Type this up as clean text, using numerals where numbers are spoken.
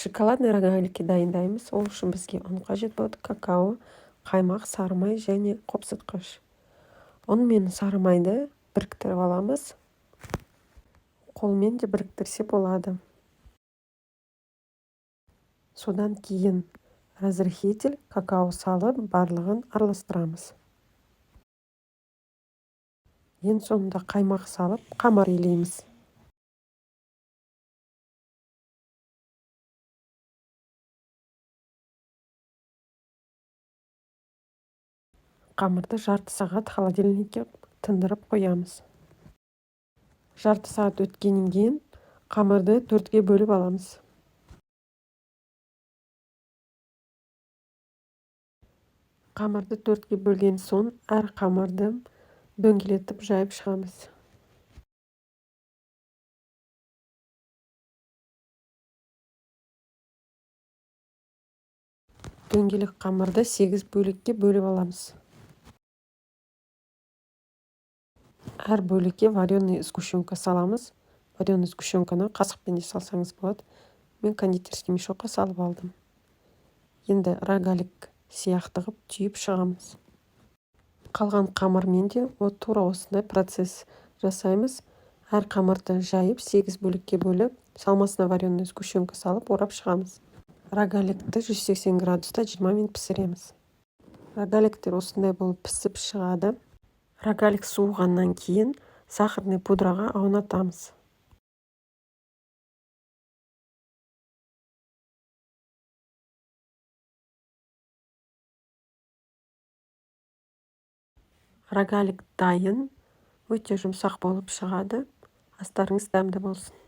Шоколадный рогалики дайындаймыз. Ол үшін бізге ұн қажет болады, какао, қаймақ, сары май және қопсытқыш. Ұн мен сары майды біріктіріп аламыз. Қолмен де біріктірсе болады. Содан кейін разрыхитель какао салып, барлығын араластырамыз. Ең соңында қаймақ салып, қамыр илейміз. Қамырды жарты сағат холодильникке тындырып қоямыз. Жарты сағат өткеннен кейін қамырды төртке бөліп аламыз. Қамырды төртке бөлген соң әр қамырды дөңгелетіп жайып шығамыз. Дөңгелек қамырды 8 бөлікке бөліп аламыз. Әр бөлікке вареный сгущенка саламыз. Вареный сгущенканы қасықпен де салсаңыз болады. Мен кондитерский мешокқа салып алдым. Енді рогалик сияқты қылып түйіп шығамыз. Қалған қамырмен де тура осындай процесс жасаймыз. Әр қамырды жайып 8 бөлікке бөліп, салмасына вареный сгущенка салып, орап шығамыз. Рогаликті 180 градуста 20 минут пісіреміз. Рогаликтер осындай болып пісіп шығады. Рогалик суығаннан кейін сахарный пудраға аунатамыз. Рогалик дайын, өте жұмсақ болып шығады. Астарыңыз дәмді болсын.